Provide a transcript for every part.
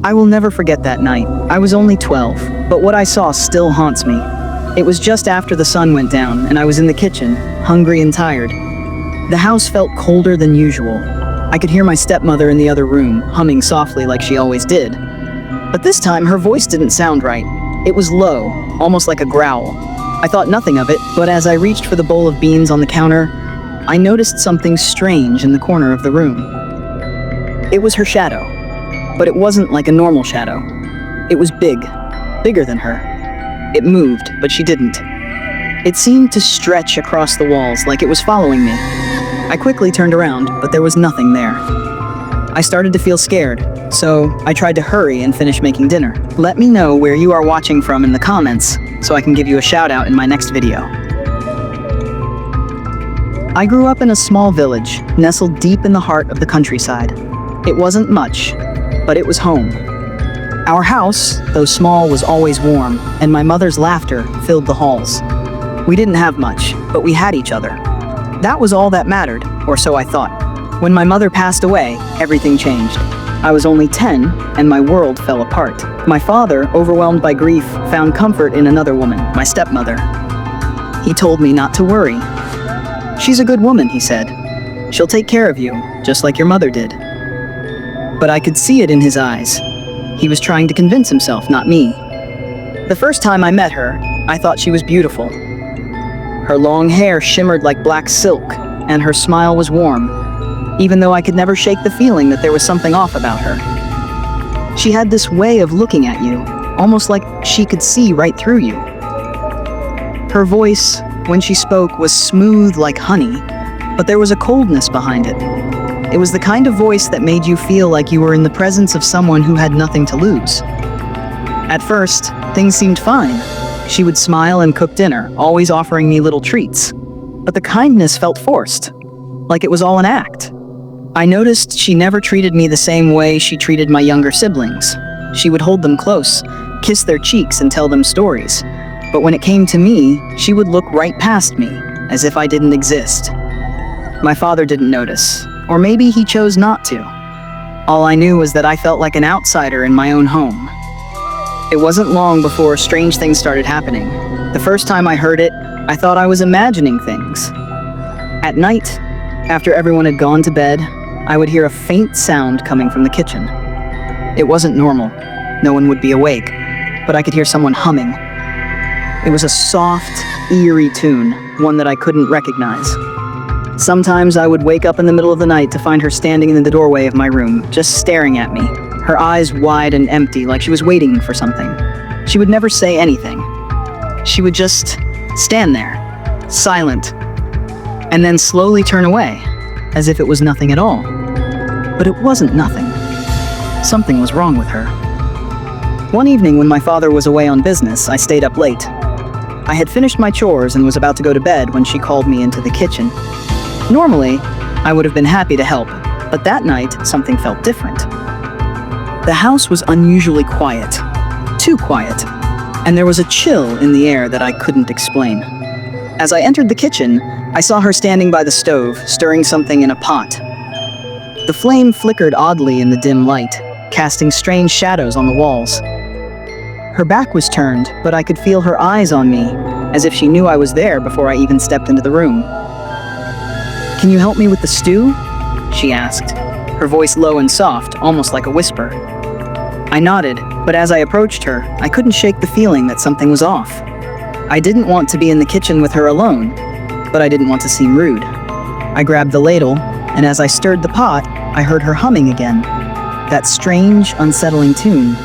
I will never forget that night. I was only 12, but what I saw still haunts me. It was just after the sun went down, and I was in the kitchen, hungry and tired. The house felt colder than usual. I could hear my stepmother in the other room, humming softly like she always did. But this time, her voice didn't sound right. It was low, almost like a growl. I thought nothing of it, but as I reached for the bowl of beans on the counter, I noticed something strange in the corner of the room. It was her shadow, but it wasn't like a normal shadow. It was big, bigger than her. It moved, but she didn't. It seemed to stretch across the walls like it was following me. I quickly turned around, but there was nothing there. I started to feel scared, so I tried to hurry and finish making dinner. Let me know where you are watching from in the comments, so I can give you a shout out in my next video. I grew up in a small village, nestled deep in the heart of the countryside. It wasn't much, but it was home. Our house, though small, was always warm, and my mother's laughter filled the halls. We didn't have much, but we had each other. That was all that mattered, or so I thought. When my mother passed away, everything changed. I was only 10, and my world fell apart. My father, overwhelmed by grief, found comfort in another woman, my stepmother. He told me not to worry. "She's a good woman," he said. "She'll take care of you, just like your mother did." But I could see it in his eyes. He was trying to convince himself, not me. The first time I met her, I thought she was beautiful. Her long hair shimmered like black silk, and her smile was warm, even though I could never shake the feeling that there was something off about her. She had this way of looking at you, almost like she could see right through you. Her voice, when she spoke, was smooth like honey, but there was a coldness behind it. It was the kind of voice that made you feel like you were in the presence of someone who had nothing to lose. At first, things seemed fine. She would smile and cook dinner, always offering me little treats. But the kindness felt forced, like it was all an act. I noticed she never treated me the same way she treated my younger siblings. She would hold them close, kiss their cheeks, and tell them stories. But when it came to me, she would look right past me, as if I didn't exist. My father didn't notice, or maybe he chose not to. All I knew was that I felt like an outsider in my own home. It wasn't long before strange things started happening. The first time I heard it, I thought I was imagining things. At night, after everyone had gone to bed, I would hear a faint sound coming from the kitchen. It wasn't normal. No one would be awake, but I could hear someone humming. It was a soft, eerie tune, one that I couldn't recognize. Sometimes I would wake up in the middle of the night to find her standing in the doorway of my room, just staring at me, her eyes wide and empty like she was waiting for something. She would never say anything. She would just stand there, silent, and then slowly turn away, as if it was nothing at all. But it wasn't nothing. Something was wrong with her. One evening when my father was away on business, I stayed up late. I had finished my chores and was about to go to bed when she called me into the kitchen. Normally, I would have been happy to help, but that night, something felt different. The house was unusually quiet, too quiet, and there was a chill in the air that I couldn't explain. As I entered the kitchen, I saw her standing by the stove, stirring something in a pot. The flame flickered oddly in the dim light, casting strange shadows on the walls. Her back was turned, but I could feel her eyes on me, as if she knew I was there before I even stepped into the room. "Can you help me with the stew?" she asked, her voice low and soft, almost like a whisper. I nodded, but as I approached her, I couldn't shake the feeling that something was off. I didn't want to be in the kitchen with her alone, but I didn't want to seem rude. I grabbed the ladle, and as I stirred the pot, I heard her humming again, that strange, unsettling tune.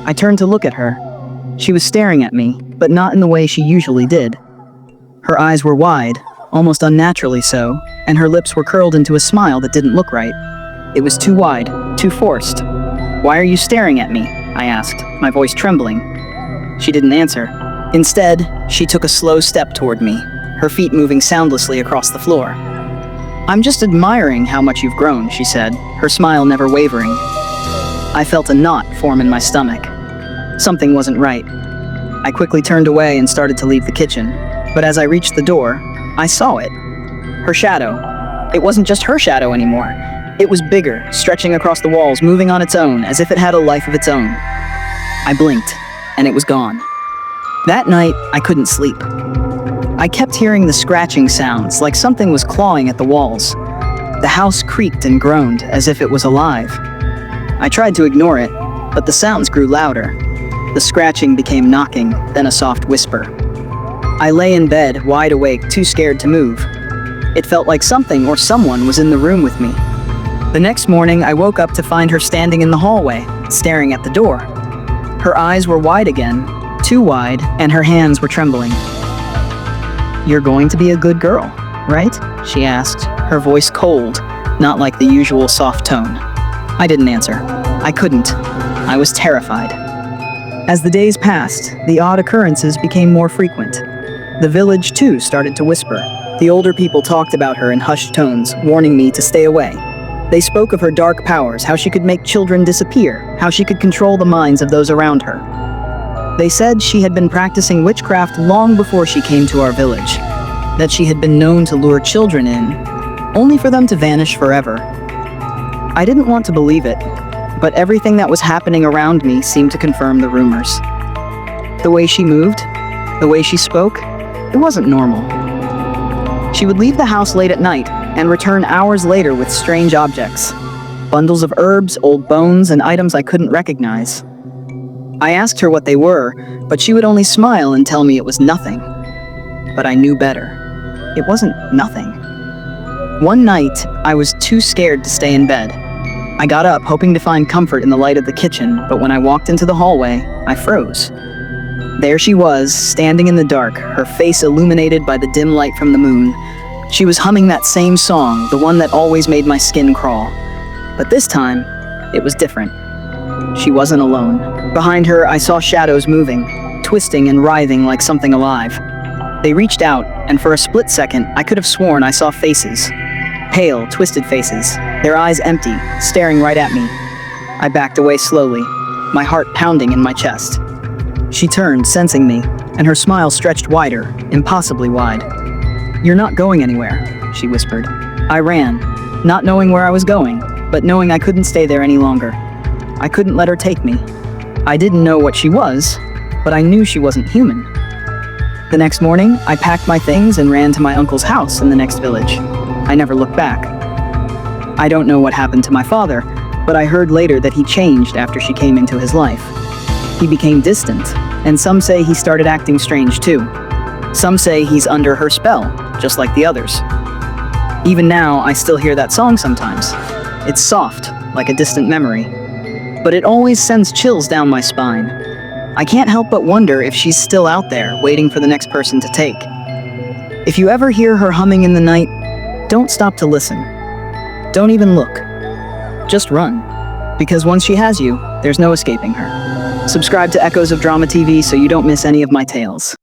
I turned to look at her. She was staring at me, but not in the way she usually did. Her eyes were wide, almost unnaturally so, and her lips were curled into a smile that didn't look right. It was too wide, too forced. "Why are you staring at me?" I asked, my voice trembling. She didn't answer. Instead, she took a slow step toward me, her feet moving soundlessly across the floor. "I'm just admiring how much you've grown," she said, her smile never wavering. I felt a knot form in my stomach. Something wasn't right. I quickly turned away and started to leave the kitchen, but as I reached the door, I saw it. Her shadow. It wasn't just her shadow anymore. It was bigger, stretching across the walls, moving on its own, as if it had a life of its own. I blinked, and it was gone. That night, I couldn't sleep. I kept hearing the scratching sounds, like something was clawing at the walls. The house creaked and groaned, as if it was alive. I tried to ignore it, but the sounds grew louder. The scratching became knocking, then a soft whisper. I lay in bed, wide awake, too scared to move. It felt like something or someone was in the room with me. The next morning, I woke up to find her standing in the hallway, staring at the door. Her eyes were wide again, too wide, and her hands were trembling. "You're going to be a good girl, right?" she asked, her voice cold, not like the usual soft tone. I didn't answer. I couldn't. I was terrified. As the days passed, the odd occurrences became more frequent. The village, too, started to whisper. The older people talked about her in hushed tones, warning me to stay away. They spoke of her dark powers, how she could make children disappear, how she could control the minds of those around her. They said she had been practicing witchcraft long before she came to our village, that she had been known to lure children in, only for them to vanish forever. I didn't want to believe it, but everything that was happening around me seemed to confirm the rumors. The way she moved, the way she spoke, it wasn't normal. She would leave the house late at night and return hours later with strange objects. Bundles of herbs, old bones, and items I couldn't recognize. I asked her what they were, but she would only smile and tell me it was nothing. But I knew better. It wasn't nothing. One night, I was too scared to stay in bed. I got up, hoping to find comfort in the light of the kitchen, but when I walked into the hallway, I froze. There she was, standing in the dark, her face illuminated by the dim light from the moon. She was humming that same song, the one that always made my skin crawl. But this time, it was different. She wasn't alone. Behind her, I saw shadows moving, twisting and writhing like something alive. They reached out, and for a split second, I could have sworn I saw faces. Pale, twisted faces, their eyes empty, staring right at me. I backed away slowly, my heart pounding in my chest. She turned, sensing me, and her smile stretched wider, impossibly wide. "You're not going anywhere," she whispered. I ran, not knowing where I was going, but knowing I couldn't stay there any longer. I couldn't let her take me. I didn't know what she was, but I knew she wasn't human. The next morning, I packed my things and ran to my uncle's house in the next village. I never looked back. I don't know what happened to my father, but I heard later that he changed after she came into his life. He became distant, and some say he started acting strange too. Some say he's under her spell, just like the others. Even now, I still hear that song sometimes. It's soft, like a distant memory, but it always sends chills down my spine. I can't help but wonder if she's still out there, waiting for the next person to take. If you ever hear her humming in the night, don't stop to listen. Don't even look. Just run. Because once she has you, there's no escaping her. Subscribe to Echoes of Drama TV so you don't miss any of my tales.